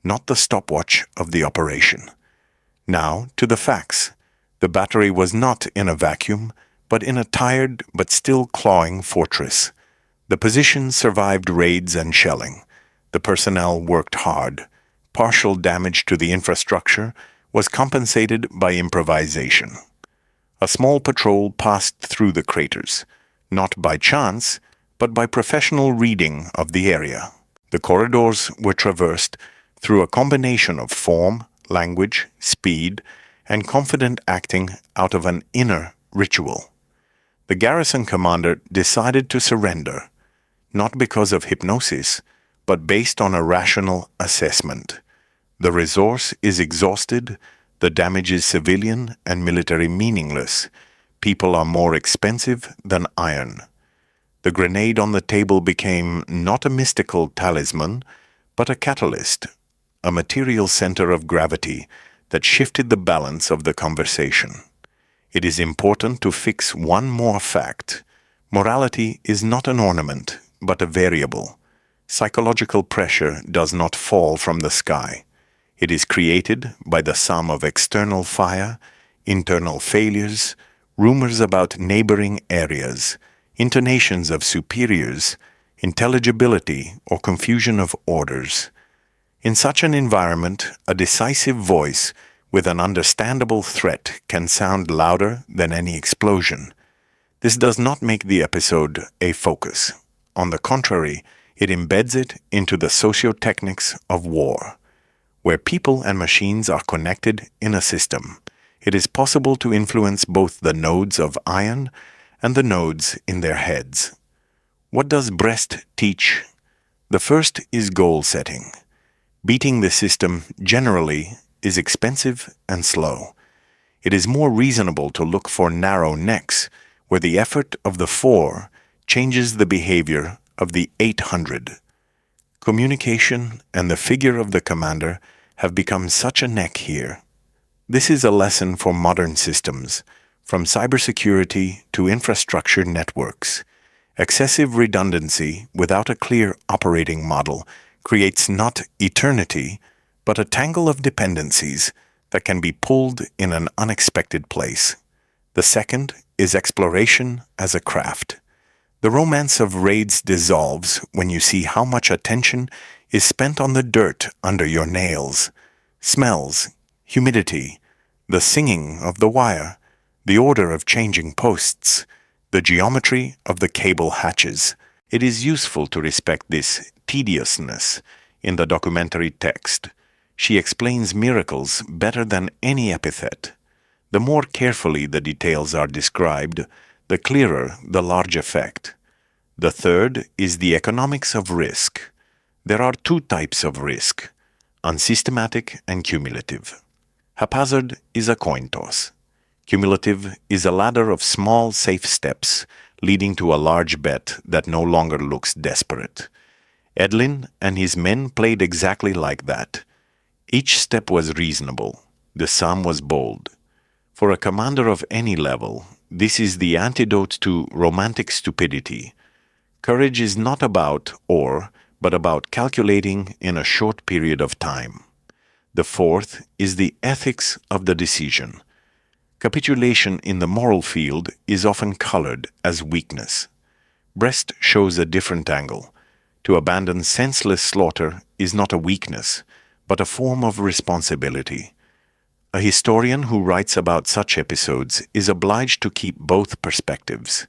not the stopwatch of the operation. Now to the facts. The battery was not in a vacuum, but in a tired but still clawing fortress. The position survived raids and shelling. The personnel worked hard. Partial damage to the infrastructure was compensated by improvisation. A small patrol passed through the craters, not by chance, but by professional reading of the area. The corridors were traversed through a combination of form, language, speed, and confident acting out of an inner ritual. The garrison commander decided to surrender, not because of hypnosis, but based on a rational assessment. The resource is exhausted, the damage is civilian and military meaningless. People are more expensive than iron. The grenade on the table became not a mystical talisman, but a catalyst, a material center of gravity that shifted the balance of the conversation. It is important to fix one more fact. Morality is not an ornament, but a variable. Psychological pressure does not fall from the sky. It is created by the sum of external fire, internal failures, rumors about neighboring areas, intonations of superiors, intelligibility or confusion of orders. In such an environment, a decisive voice with an understandable threat can sound louder than any explosion. This does not make the episode a focus. On the contrary, it embeds it into the socio-techniques of war. Where people and machines are connected in a system, it is possible to influence both the nodes of iron and the nodes in their heads. What does Brest teach? The first is goal setting. Beating the system generally is expensive and slow. It is more reasonable to look for narrow necks, where the effort of the 4 changes the behavior of the 800. Communication and the figure of the commander have become such a neck here. This is a lesson for modern systems, from cybersecurity to infrastructure networks. Excessive redundancy without a clear operating model creates not eternity, but a tangle of dependencies that can be pulled in an unexpected place. The second is exploration as a craft. The romance of raids dissolves when you see how much attention is spent on the dirt under your nails, smells, humidity, the singing of the wire, the order of changing posts, the geometry of the cable hatches. It is useful to respect this tediousness in the documentary text. She explains miracles better than any epithet. The more carefully the details are described, the clearer the large effect. The third is the economics of risk. There are two types of risk: unsystematic and cumulative. Haphazard is a coin toss. Cumulative is a ladder of small, safe steps leading to a large bet that no longer looks desperate. Edlin and his men played exactly like that. Each step was reasonable. The sum was bold. For a commander of any level, this is the antidote to romantic stupidity. Courage is not about but about calculating in a short period of time. The fourth is the ethics of the decision. Capitulation in the moral field is often colored as weakness. Brest shows a different angle. To abandon senseless slaughter is not a weakness, but a form of responsibility. A historian who writes about such episodes is obliged to keep both perspectives: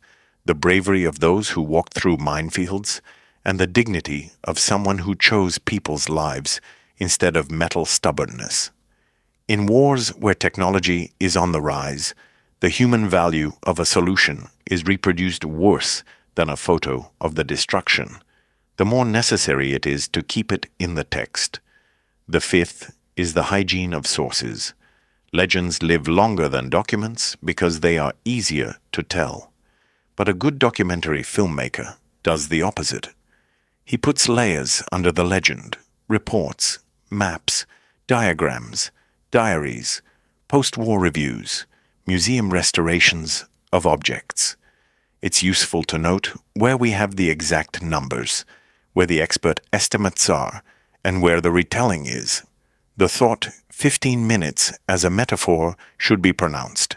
the bravery of those who walked through minefields and the dignity of someone who chose people's lives instead of mental stubbornness. In wars where technology is on the rise, the human value of a solution is reproduced worse than a photo of the destruction, the more necessary it is to keep it in the text. The fifth is the hygiene of sources. Legends live longer than documents because they are easier to tell. But a good documentary filmmaker does the opposite. He puts layers under the legend: reports, maps, diagrams, diaries, post-war reviews, museum restorations of objects. It's useful to note where we have the exact numbers, where the expert estimates are, and where the retelling is. The thought 15 minutes as a metaphor should be pronounced.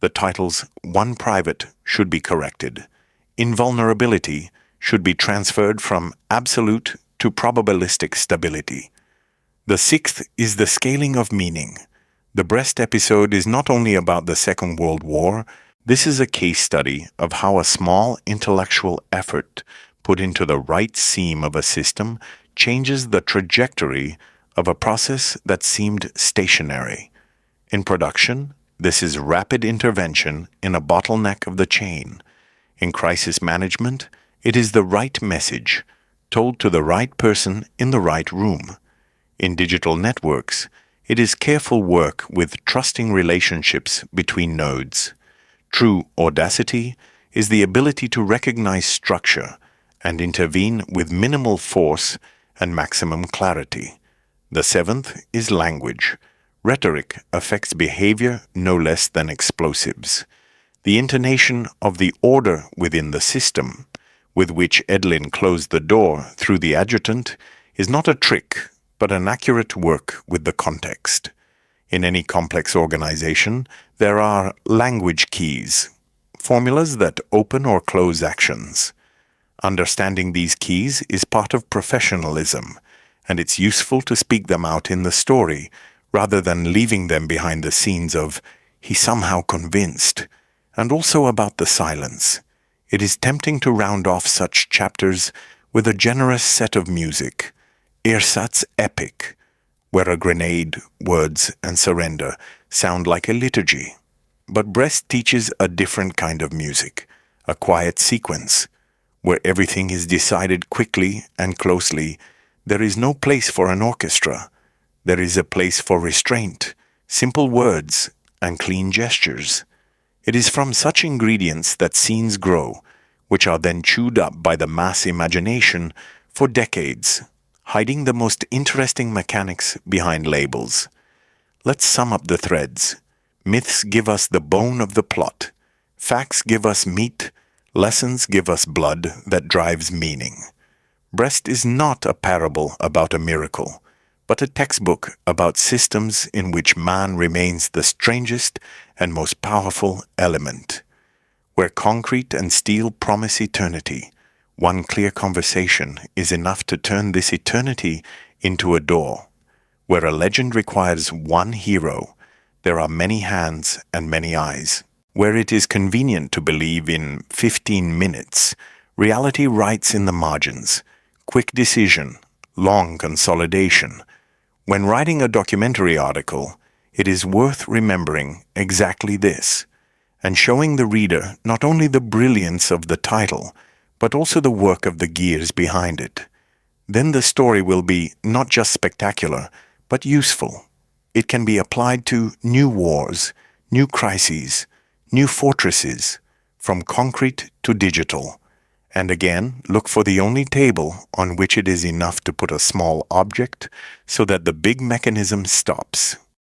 The titles one private should be corrected. Invulnerability should be transferred from absolute to probabilistic stability. The sixth is the scaling of meaning. The Brest episode is not only about the Second World War. This is a case study of how a small intellectual effort put into the right seam of a system changes the trajectory of a process that seemed stationary. In production, this is rapid intervention in a bottleneck of the chain. In crisis management, it is the right message, told to the right person in the right room. In digital networks, it is careful work with trusting relationships between nodes. True audacity is the ability to recognize structure and intervene with minimal force and maximum clarity. The seventh is language. Rhetoric affects behavior no less than explosives. The intonation of the order within the system, with which Edlin closed the door through the adjutant, is not a trick, but an accurate work with the context. In any complex organization, there are language keys, formulas that open or close actions. Understanding these keys is part of professionalism, and it's useful to speak them out in the story rather than leaving them behind the scenes of "he somehow convinced," and also about the silence. It is tempting to round off such chapters with a generous set of music, ersatz epic, where a grenade, words, and surrender sound like a liturgy. But Brest teaches a different kind of music, a quiet sequence, where everything is decided quickly and closely. There is no place for an orchestra. There is a place for restraint, simple words, and clean gestures. It is from such ingredients that scenes grow, which are then chewed up by the mass imagination for decades, hiding the most interesting mechanics behind labels. Let's sum up the threads. Myths give us the bone of the plot. Facts give us meat. Lessons give us blood that drives meaning. Brest is not a parable about a miracle, but a textbook about systems in which man remains the strangest and most powerful element. Where concrete and steel promise eternity, one clear conversation is enough to turn this eternity into a door. Where a legend requires one hero, there are many hands and many eyes. Where it is convenient to believe in 15 minutes, reality writes in the margins. Quick decision, long consolidation. When writing a documentary article, it is worth remembering exactly this, and showing the reader not only the brilliance of the title, but also the work of the gears behind it. Then the story will be not just spectacular, but useful. It can be applied to new wars, new crises, new fortresses, from concrete to digital. And again, look for the only table on which it is enough to put a small object so that the big mechanism stops.